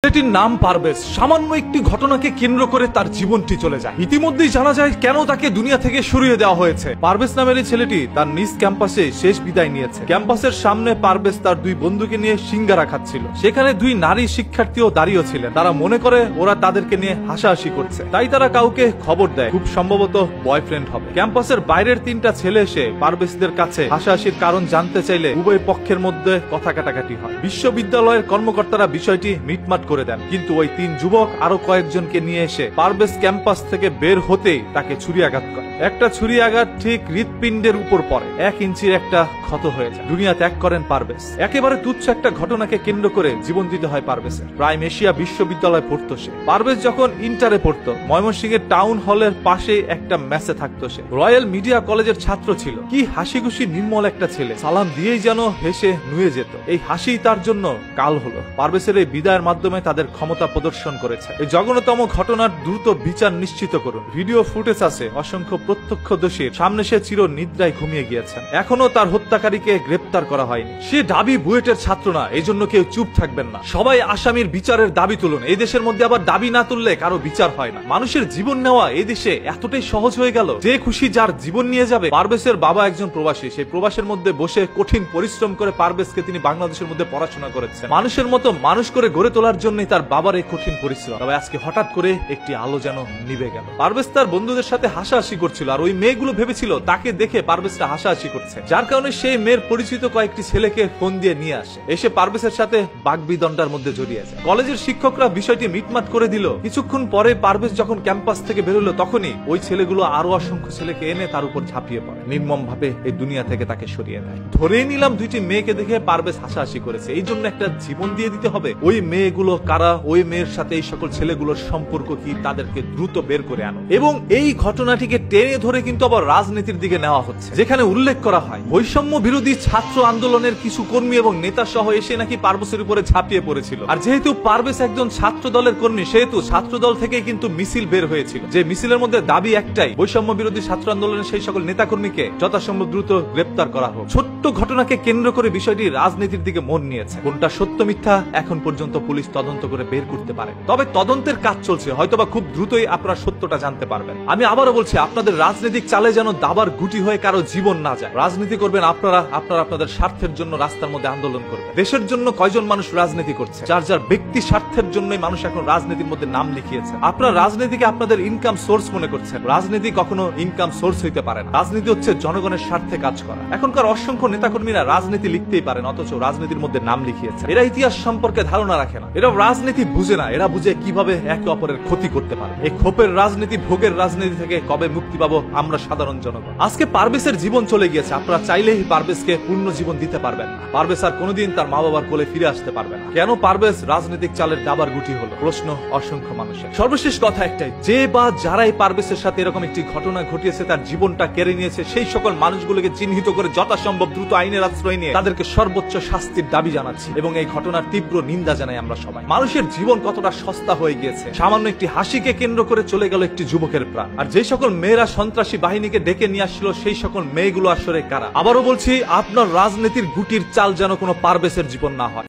ছেলেটির নাম পারভেজ। সামান্য একটি ঘটনাকে কেন্দ্র করে তার জীবনটি চলে যায়। ইতিমধ্যেই জানা যায় কেন তাকে দুনিয়া থেকে সরিয়ে দেওয়া হয়েছে। পারভেজ নামের এই ছেলেটি তার নিজ ক্যাম্পাসে শেষ বিদায় নিয়েছে। ক্যাম্পাসের সামনে পারভেজ তার দুই বন্ধুকে নিয়ে সিঙ্গারা খাচ্ছিল। সেখানে দুই নারী শিক্ষার্থীও দাঁড়িয়ে ছিলেন। তারা মনে করে ওরা তাদেরকে নিয়ে হাসাহাসি করছে, তাই তারা কাউকে খবর দেয়, খুব সম্ভবত বয়ফ্রেন্ড হবে। ক্যাম্পাসের বাইরের তিনটা ছেলে এসে পারভেজদের কাছে হাসাহাসির কারণ জানতে চাইলে উভয় পক্ষের মধ্যে কথা কাটাকাটি হয়। বিশ্ববিদ্যালয়ের কর্মকর্তারা বিষয়টি মিটমাট করে দেন, কিন্তু ওই তিন যুবক আরো কয়েকজনকে নিয়ে এসে পারভেজ ক্যাম্পাস থেকে বের হতেই তাকে ছুরি আঘাত করে। একটা ছুরি আঘাত ঠিক হৃৎপিণ্ডের উপর পড়ে, 1 ইঞ্চির একটা ক্ষত হয়ে যায়। দুনিয়া ত্যাগ করেন পারভেজ। একেবারে তুচ্ছ একটা ঘটনাকে কেন্দ্র করে জীবন দিতে হয় পারভেজের। প্রাইম এশিয়া বিশ্ববিদ্যালয়ে পড়তো সে। পারভেজ যখন ইন্টারে পড়তো, ময়মনসিংহের টাউন হলের পাশে একটা মেসে থাকতো সে। রয়্যাল মিডিয়া কলেজের ছাত্র ছিল। কি হাসি খুশি নির্মল একটা ছেলে, সালাম দিয়েই যেন হেসে নুয়ে যেত। এই হাসি তার জন্য কাল হলো। পারভেজের এই বিদায়ের মাধ্যমে তাদের ক্ষমতা প্রদর্শন করেছে। এই জঘন্যতম ঘটনার দ্রুত বিচার নিশ্চিত করুন। ভিডিও ফুটেজ আছে, অসংখ্য প্রত্যক্ষদর্শীর সামনে সে চির নিদ্রায় ঘুমিয়ে গিয়েছেন। এখনো তার হত্যাকারীকে গ্রেপ্তার করা হয়নি। সে দাবি বুয়েটের ছাত্র না, এই জন্য কেউ চুপ থাকবেন না। সবাই আসামির বিচারের দাবি তুলুন। এই দেশের মধ্যে আবার দাবি না তুললে কারো বিচার হয় না। মানুষের জীবন নেওয়া এই দেশে এতটাই সহজ হয়ে গেল, যে খুশি যার জীবন নিয়ে যাবে। পারভেজের বাবা একজন প্রবাসী। সেই প্রবাসের মধ্যে বসে কঠিন পরিশ্রম করে পারভেজকে তিনি বাংলাদেশের মধ্যে পড়াশোনা করেছেন। মানুষের মতো মানুষ করে গড়ে তোলার জন্য তার বাবার এই কঠিন পরিশ্রম। তবে আজকে হঠাৎ করে একটি আলো যেন নিভে গেল। পারভেজ তার বন্ধুদের সাথে হাসাহাসি করছিল, আর ওই মেয়েগুলো ভেবেছিল তাকে দেখে পারভেজটা হাসাহাসি করছে, যার কারণে সেই মেয়ের পরিচিত কয়েকটি ছেলেকে ফোন দিয়ে নিয়ে আসে। এসে পারভেজের সাথে বাগবিদণ্ডার মধ্যে জড়িয়ে যায়। কলেজের শিক্ষকরা বিষয়টি মিটমাট করে দিল। কিছুক্ষণ পরে পারভেজ যখন ক্যাম্পাস থেকে বেরোলো, তখনই ওই ছেলেগুলো আরো অসংখ্য ছেলেকে এনে তার উপর ঝাঁপিয়ে পড়ে, নির্মম ভাবে এই দুনিয়া থেকে তাকে সরিয়ে দেয়। ধরে নিলাম দুইটি মেয়েকে দেখে পারভেজ হাসাহাসি করেছে, এই জন্য একটা জীবন দিয়ে দিতে হবে। ওই মেয়েগুলো কারা, ওই মেয়ের সাথে এই সকল ছেলেগুলোর সম্পর্ক কি, তাদেরকে দ্রুত বের করে আনো। এবং এই ঘটনাটিকে টেনে ধরে কিন্তু আবার রাজনীতির দিকে নেওয়া হচ্ছে, যেখানে উল্লেখ করা হয় বৈষম্য বিরোধী ছাত্র আন্দোলনের কিছু কর্মী এবং নেতা সহ এসে নাকি পারভেজের উপরে ঝাঁপিয়ে পড়েছিল। আর যেহেতু পারভেজ একজন ছাত্র দলের কর্মী, সেহেতু ছাত্র দল থেকে কিন্তু মিছিল বের হয়েছিল, যে মিছিলের মধ্যে দাবি একটাই, বৈষম্য বিরোধী ছাত্র আন্দোলনের সেই সকল নেতা কর্মীকে যথাসম্ভব দ্রুত গ্রেপ্তার করা হোক। ছোট্ট ঘটনাকে কেন্দ্র করে বিষয়টি রাজনীতির দিকে মন নিয়েছে। কোনটা সত্য মিথ্যা এখন পর্যন্ত পুলিশ তদন্ত করে বের করতে পারে, তবে তদন্তের কাজ চলছে। হয়তোবা খুব দ্রুতই আপনারা সত্যটা জানতে পারবেন। আমি আবারও বলছি, আপনাদের রাজনৈতিক চালে যেন দাবার গুটি হয়ে কারো জীবন না যায়। রাজনীতি করবেন আপনারা আপনাদের স্বার্থের জন্য রাস্তার মধ্যে আন্দোলন করবেন। দেশের জন্য কয়জন মানুষ রাজনীতি করছে? যার যার ব্যক্তি স্বার্থের জন্যই মানুষ এখন রাজনীতির মধ্যে নাম লিখিয়েছে। আপনারা রাজনীতিকে আপনাদের ইনকাম সোর্স মনে করছেন। রাজনীতি কখনো ইনকাম সোর্স হইতে পারে না। রাজনীতি হচ্ছে জনগণের স্বার্থে কাজ করা। এখনকার অসংখ্য নেতাকর্মীরা রাজনীতি লিখতেই পারেন, অথচ রাজনীতির মধ্যে নাম লিখিয়েছে। এরা ইতিহাস সম্পর্কে ধারণা রাখে না, এরা রাজনীতি বুঝে না। এরা বুঝে কিভাবে একে অপরের ক্ষতি করতে পারে। এই ক্ষোভের রাজনীতি, ভোগের রাজনীতি থেকে কবে মুক্তি পাবো আমরা সাধারণ জনগণ? আজকে পারভেজের জীবন চলে গিয়েছে, আপনারা চাইলেই পারভেজকে পূর্ণ জীবন দিতে পারবেন না। পারভেজ আর কোনোদিন তার মা বাবার কোলে ফিরে আসতে পারবে না। কেন পারভেজ রাজনৈতিক চালের দাবার গুটি হলো? প্রশ্ন অসংখ্য মানুষের। সর্বশেষ কথা একটাই, যে বা যারাই পারভেজের সাথে এরকম একটি ঘটনা ঘটিয়েছে, তার জীবনটা কেড়ে নিয়েছে, সেই সকল মানুষগুলোকে চিহ্নিত করে যথাসম্ভব দ্রুত আইনের আশ্রয় নিয়ে তাদেরকে সর্বোচ্চ শাস্তির দাবি জানাচ্ছি এবং এই ঘটনার তীব্র নিন্দা জানাই আমরা সবাই। মানুষের জীবন কতটা সস্তা হয়ে গিয়েছে। সামান্য একটি হাসিকে কেন্দ্র করে চলে গেল একটি যুবকের প্রাণ। আর যে সকল মেয়েরা সন্ত্রাসী বাহিনীকে ডেকে নিয়ে আসছিল, সেই সকল মেয়েগুলো আসলে কারা? আবারও বলছি, আপনার রাজনীতির গুটির চাল যেন কোনো পারভেজের জীবন না হয়।